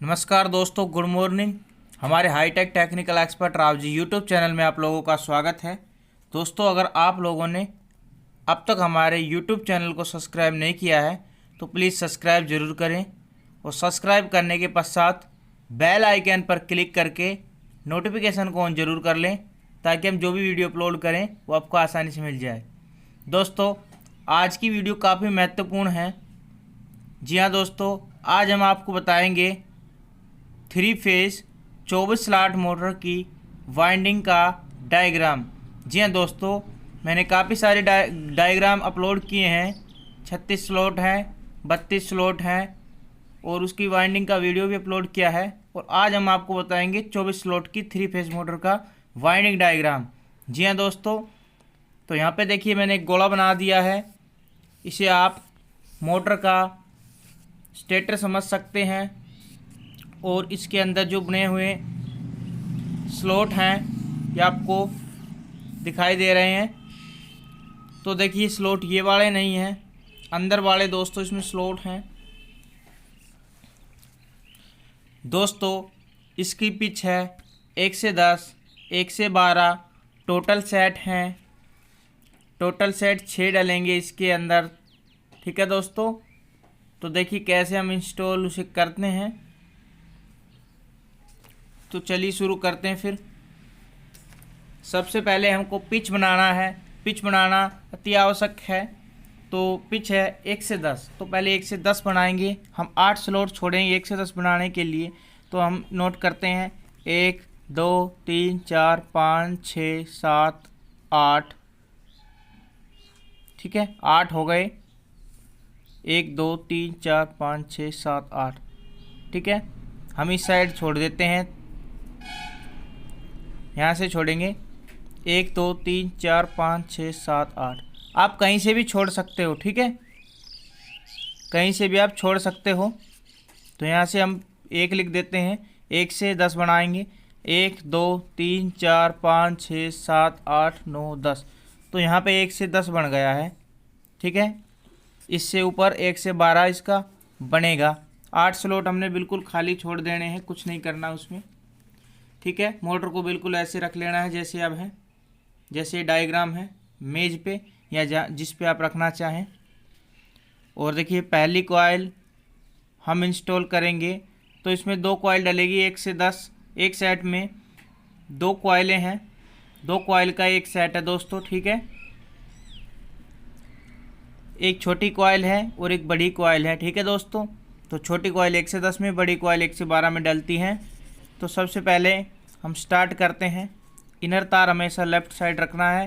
नमस्कार दोस्तों, good morning. हमारे hi tech technical expert Rao ji YouTube channel में आप लोगों का स्वागत है। दोस्तों, अगर आप लोगों ने अब तक हमारे यूट्यूब चैनल को सब्सक्राइब नहीं किया है तो प्लीज़ सब्सक्राइब ज़रूर करें और सब्सक्राइब करने के पश्चात बेल आइकन पर क्लिक करके नोटिफिकेशन को ऑन ज़रूर कर लें ताकि हम जो भी वीडियो अपलोड करें वो आपको आसानी से मिल जाए। दोस्तों, आज की वीडियो काफ़ी महत्वपूर्ण है। जी हाँ दोस्तों, आज हम आपको बताएंगे 3 फेज 24 स्लॉट मोटर की वाइंडिंग का डायग्राम। जी हाँ दोस्तों, मैंने काफ़ी सारे डायग्राम अपलोड किए हैं। 36 स्लॉट हैं, 32 स्लॉट हैं और उसकी वाइंडिंग का वीडियो भी अपलोड किया है। और आज हम आपको बताएंगे 24 स्लॉट की 3 फेज मोटर का वाइंडिंग डायग्राम। जी हाँ दोस्तों, तो यहाँ पे देखिए मैंने एक गोला बना दिया है। इसे आप मोटर का स्टेटर समझ सकते हैं और इसके अंदर जो बने हुए स्लॉट हैं ये आपको दिखाई दे रहे हैं। तो देखिए स्लॉट ये वाले नहीं हैं, अंदर वाले दोस्तों इसमें स्लॉट हैं। दोस्तों, इसकी पिच है 1 से 10, 1 से 12। टोटल सेट हैं, टोटल सेट 6 डलेंगे इसके अंदर। ठीक है दोस्तों, तो देखिए कैसे हम इंस्टॉल उसे करते हैं। तो चलिए शुरू करते हैं। फिर सबसे पहले हमको पिच बनाना है। पिच बनाना अति आवश्यक है। तो पिच है 1 से 10, तो पहले 1 से 10 बनाएंगे। हम 8 स्लॉट छोड़ेंगे 1 से 10 बनाने के लिए। तो हम नोट करते हैं 1 2 3 4 5 6 7 8। ठीक है, 8 हो गए। 1 2 3 4 5 6 7 8। ठीक है, हम इस साइड छोड़ देते हैं, यहाँ से छोड़ेंगे 1 2 3 4 5 6 7 8। आप कहीं से भी छोड़ सकते हो। ठीक है, कहीं से भी आप छोड़ सकते हो। तो यहाँ से हम 1 लिख देते हैं। 1 से 10 बनाएंगे 1 2 3 4 5 6 7 8 9 10। तो यहाँ पे 1 से 10 बन गया है। ठीक है, इससे ऊपर 1 से 12 इसका बनेगा। 8 स्लॉट हमने बिल्कुल खाली छोड़ देने हैं, कुछ नहीं करना उसमें। ठीक है, मोटर को बिल्कुल ऐसे रख लेना है जैसे अब है, जैसे डायग्राम है मेज पे या जिस पे आप रखना चाहें। और देखिए पहली कॉइल हम इंस्टॉल करेंगे तो इसमें 2 कॉइल डलेगी 1 से 10। एक सेट में 2 कॉइलें हैं, 2 कॉइल का एक सेट है दोस्तों। ठीक है, एक छोटी कॉइल है और एक बड़ी कॉइल है। ठीक है दोस्तों, तो छोटी कॉइल 1 से 10 में, बड़ी कॉइल 1 से 12 में डलती हैं। तो सबसे पहले हम स्टार्ट करते हैं। इनर तार हमेशा लेफ़्ट साइड रखना है।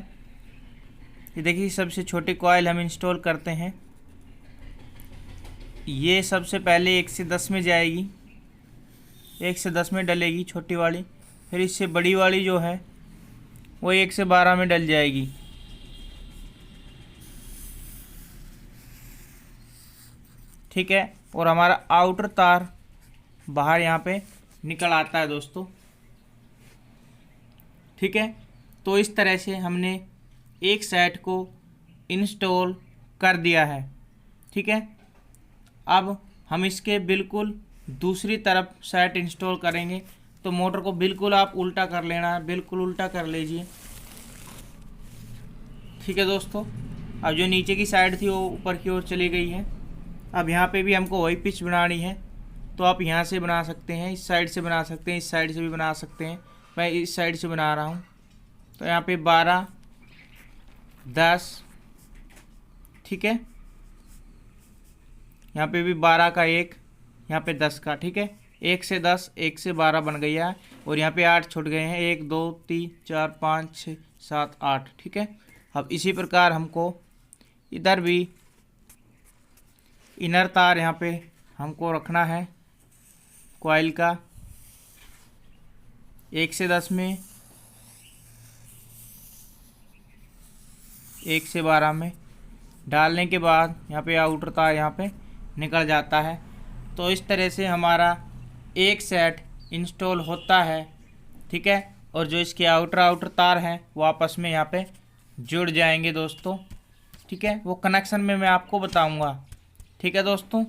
ये देखिए सबसे छोटी कॉइल हम इंस्टॉल करते हैं। ये सबसे पहले 1 से 10 में जाएगी, 1 से 10 में डलेगी छोटी वाली। फिर इससे बड़ी वाली जो है वो 1 से 12 में डल जाएगी। ठीक है, और हमारा आउटर तार बाहर यहाँ पे निकल आता है दोस्तों। ठीक है, तो इस तरह से हमने एक सेट को इंस्टॉल कर दिया है। ठीक है, अब हम इसके बिल्कुल दूसरी तरफ सेट इंस्टॉल करेंगे। तो मोटर को बिल्कुल आप उल्टा कर लेना है, बिल्कुल उल्टा कर लीजिए। ठीक है दोस्तों, अब जो नीचे की साइड थी वो ऊपर की ओर चली गई है। अब यहाँ पे भी हमको वही पिच बनानी है। तो आप यहाँ से बना सकते हैं, इस साइड से बना सकते हैं, इस साइड से भी बना सकते हैं। मैं इस साइड से बना रहा हूँ। तो यहाँ पे 12 10। ठीक है, यहाँ पे भी 12 का एक, यहाँ पे 10 का। ठीक है, 1 से 10 1 से 12 बन गया है और यहाँ पे 8 छूट गए हैं। 1 2 3 4 5 6 7 8। ठीक है, अब इसी प्रकार हमको इधर भी इनर तार यहाँ पे हमको रखना है कॉइल का 1 से 10 में, 1 से 12 में डालने के बाद यहाँ पे आउटर तार यहाँ पे निकल जाता है। तो इस तरह से हमारा एक सेट इंस्टॉल होता है। ठीक है, और जो इसके आउटर तार हैं वो आपस में यहाँ पे जुड़ जाएंगे दोस्तों। ठीक है, वो कनेक्शन में मैं आपको बताऊंगा। ठीक है दोस्तों,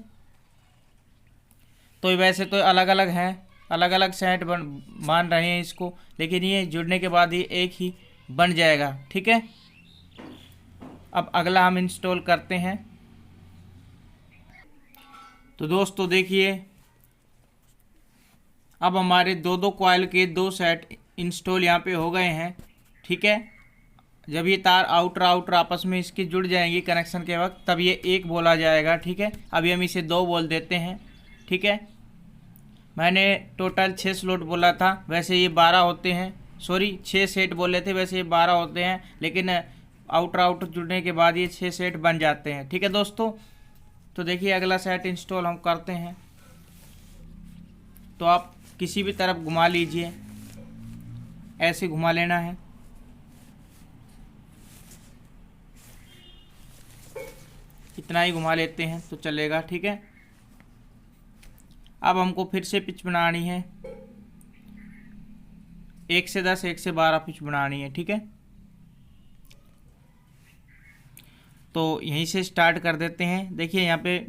तो वैसे तो अलग अलग हैं, अलग अलग सेट मान रहे हैं इसको, लेकिन ये जुड़ने के बाद ये एक ही बन जाएगा। ठीक है, अब अगला हम इंस्टॉल करते हैं। तो दोस्तों देखिए, अब हमारे दो दो कॉइल के दो सेट इंस्टॉल यहाँ पे हो गए हैं। ठीक है, जब ये तार आउटर आउटर आपस में इसके जुड़ जाएंगी कनेक्शन के वक्त, तब ये एक बोला जाएगा। ठीक है, अभी हम इसे दो बोल देते हैं। ठीक है, मैंने टोटल 6 स्लॉट बोला था, वैसे ये 12 होते हैं, सॉरी 6 सेट बोले थे, वैसे ये 12 होते हैं, लेकिन आउटर आउटर जुड़ने के बाद ये 6 सेट बन जाते हैं। ठीक है दोस्तों, तो देखिए अगला सेट इंस्टॉल हम करते हैं। तो आप किसी भी तरफ घुमा लीजिए, ऐसे घुमा लेना है। इतना ही घुमा लेते हैं तो चलेगा। ठीक है, अब हमको फिर से पिच बनानी है, 1 से 10 1 से 12 पिच बनानी है। ठीक है, तो यहीं से स्टार्ट कर देते हैं। देखिए यहाँ पे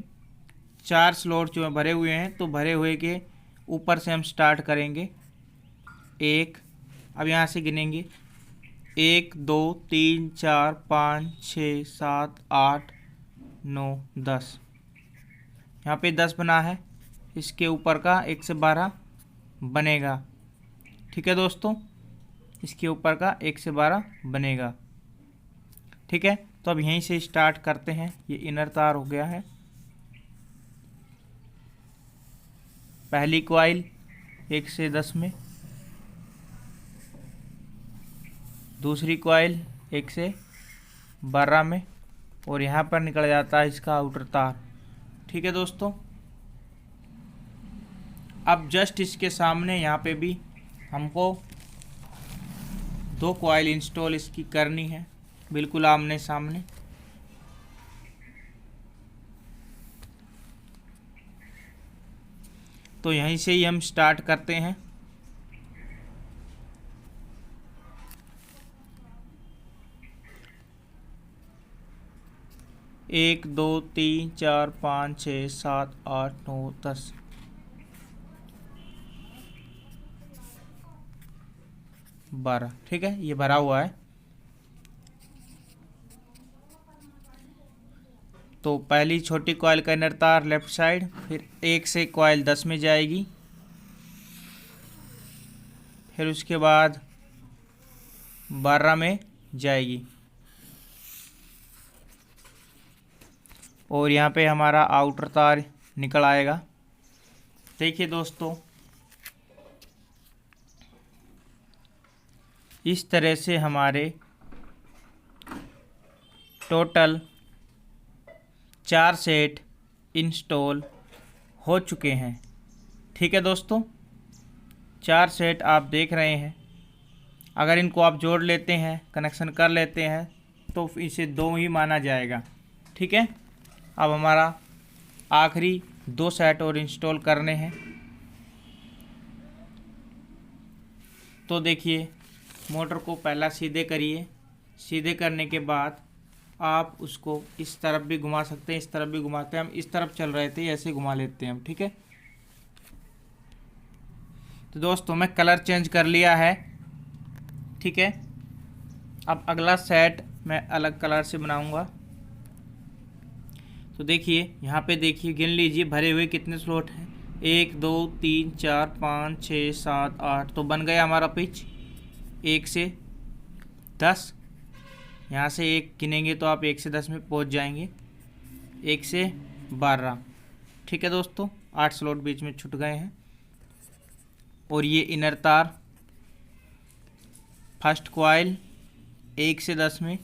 4 स्लॉट जो भरे हुए हैं, तो भरे हुए के ऊपर से हम स्टार्ट करेंगे। 1, अब यहाँ से गिनेंगे 1 2 3 4 5 6 7 8 9 10। यहाँ पे 10 बना है, इसके ऊपर का 1 से 12 बनेगा। ठीक है दोस्तों, इसके ऊपर का 1 से 12 बनेगा। ठीक है, तो अब यहीं से स्टार्ट करते हैं। ये इनर तार हो गया है, पहली कॉइल 1 से 10 में, दूसरी कॉइल 1 से 12 में, और यहाँ पर निकल जाता है इसका आउटर तार। ठीक है दोस्तों, अब जस्ट इसके सामने यहाँ पे भी हमको 2 कॉइल इंस्टॉल इसकी करनी है, बिल्कुल आमने सामने। तो यहीं से ही हम स्टार्ट करते हैं। एक 2 3 4 5 6 7 8 9 10, बारह। ठीक है, ये भरा हुआ है। तो पहली छोटी कॉइल का इनर तार लेफ्ट साइड, फिर 1 से कॉइल 10 में जाएगी, फिर उसके बाद 12 में जाएगी, और यहाँ पे हमारा आउटर तार निकल आएगा। देखिए दोस्तों, इस तरह से हमारे टोटल 4 सेट इंस्टॉल हो चुके हैं। ठीक है दोस्तों, 4 सेट आप देख रहे हैं। अगर इनको आप जोड़ लेते हैं, कनेक्शन कर लेते हैं, तो इसे 2 ही माना जाएगा। ठीक है, अब हमारा आखिरी 2 सेट और इंस्टॉल करने हैं। तो देखिए, मोटर को पहला सीधे करिए, सीधे करने के बाद आप उसको इस तरफ भी घुमा सकते हैं, इस तरफ भी घुमाते हैं। हम इस तरफ चल रहे थे, ऐसे घुमा लेते हैं हम। ठीक है, तो दोस्तों मैं कलर चेंज कर लिया है। ठीक है, अब अगला सेट मैं अलग कलर से बनाऊंगा। तो देखिए यहाँ पे देखिए, गिन लीजिए भरे हुए कितने स्लॉट हैं। 1 2 3 4 5 6 7 8, तो बन गया हमारा पिच 1 से 10। यहाँ से 1 गिनेंगे तो आप 1 से 10 में पहुँच जाएंगे, 1 से 12। ठीक है दोस्तों, 8 स्लॉट बीच में छूट गए हैं। और ये इनर तार फर्स्ट कॉइल 1 से 10 में,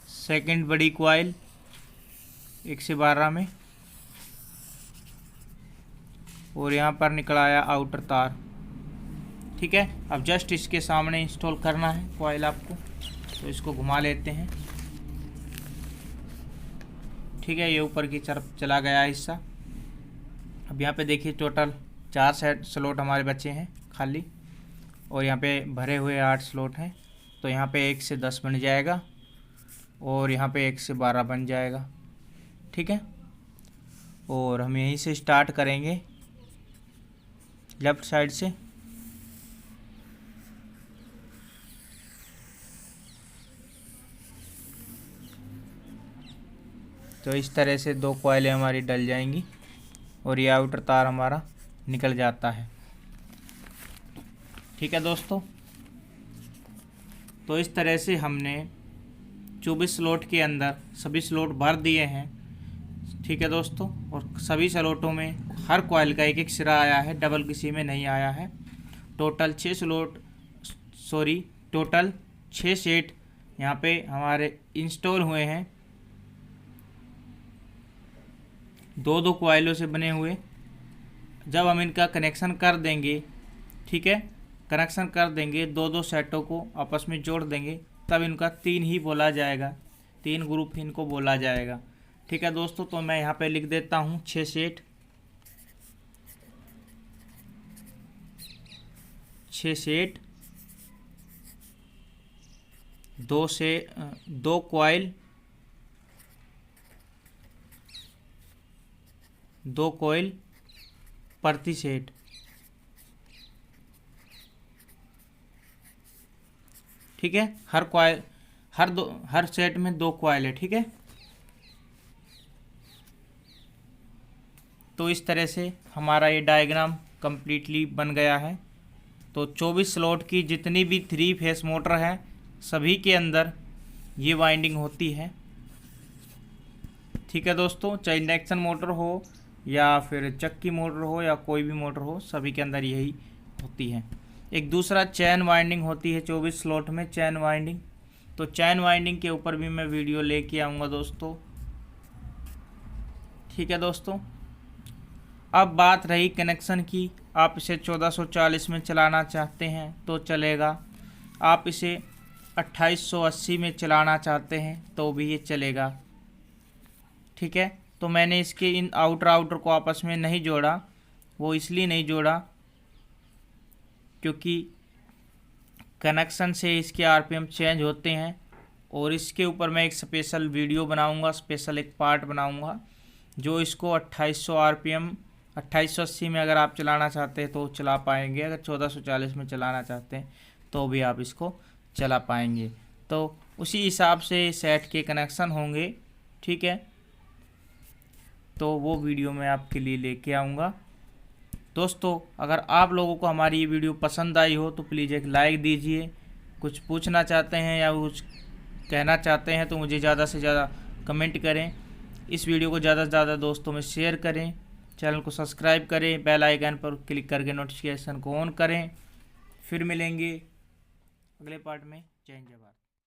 सेकंड बड़ी कॉइल 1 से 12 में, और यहाँ पर निकल आया आउटर तार। ठीक है, अब जस्ट इसके सामने इंस्टॉल करना है कॉइल आपको, तो इसको घुमा लेते हैं। ठीक है, ये ऊपर की तरफ चला गया हिस्सा। अब यहाँ पे देखिए टोटल 4 सेट स्लॉट हमारे बचे हैं खाली, और यहाँ पे भरे हुए 8 स्लॉट हैं। तो यहाँ पे 1 से 10 बन जाएगा, और यहाँ पे 1 से 12 बन जाएगा। ठीक है, और हम यहीं से स्टार्ट करेंगे लेफ़्ट साइड से। तो इस तरह से 2 कॉइलें हमारी डल जाएंगी और ये आउटर तार हमारा निकल जाता है। ठीक है दोस्तों, तो इस तरह से हमने 24 स्लॉट के अंदर सभी स्लॉट भर दिए हैं। ठीक है दोस्तों, और सभी स्लॉटों में हर कॉइल का एक एक सिरा आया है, डबल किसी में नहीं आया है। टोटल 6 सेट यहाँ पे हमारे इंस्टॉल हुए हैं, 2 कॉइलों से बने हुए। जब हम इनका कनेक्शन कर देंगे, ठीक है, कनेक्शन कर देंगे, 2 सेटों को आपस में जोड़ देंगे, तब इनका 3 ही बोला जाएगा, 3 ग्रुप इनको बोला जाएगा। ठीक है दोस्तों, तो मैं यहाँ पे लिख देता हूँ 6 सेट, 6 सेट, 2 कॉइल, 2 कॉइल प्रति सेट। ठीक है, हर सेट में 2 कॉइल है। ठीक है, तो इस तरह से हमारा ये डायग्राम कम्प्लीटली बन गया है। तो 24 स्लॉट की जितनी भी 3 फेस मोटर है, सभी के अंदर ये वाइंडिंग होती है। ठीक है दोस्तों, चाहे इंडक्शन मोटर हो या फिर चक्की मोटर हो या कोई भी मोटर हो, सभी के अंदर यही होती है। एक दूसरा चैन वाइंडिंग होती है 24 स्लॉट में, चैन वाइंडिंग। तो चैन वाइंडिंग के ऊपर भी मैं वीडियो लेके आऊँगा दोस्तों। ठीक है दोस्तों, अब बात रही कनेक्शन की। आप इसे 1440 में चलाना चाहते हैं तो चलेगा, आप इसे 2880 में चलाना चाहते हैं तो भी ये चलेगा। ठीक है, तो मैंने इसके इन आउटर को आपस में नहीं जोड़ा। वो इसलिए नहीं जोड़ा क्योंकि कनेक्शन से इसके आरपीएम चेंज होते हैं, और इसके ऊपर मैं एक स्पेशल वीडियो बनाऊंगा, स्पेशल एक पार्ट बनाऊंगा जो इसको 2800 आरपीएम 2880 में अगर आप चलाना चाहते हैं तो चला पाएंगे, अगर 1440 में चलाना चाहते हैं तो भी आप इसको चला पाएंगे। तो उसी हिसाब से सेट के कनेक्शन होंगे। ठीक है, तो वो वीडियो मैं आपके लिए लेके आऊँगा। दोस्तों, अगर आप लोगों को हमारी ये वीडियो पसंद आई हो तो प्लीज़ एक लाइक दीजिए। कुछ पूछना चाहते हैं या कुछ कहना चाहते हैं तो मुझे ज़्यादा से ज़्यादा कमेंट करें। इस वीडियो को ज़्यादा से ज़्यादा दोस्तों में शेयर करें, चैनल को सब्सक्राइब करें, बेल आइकन पर क्लिक करके नोटिफिकेशन को ऑन करें। फिर मिलेंगे अगले पार्ट में। जय हिंद, जय भारत।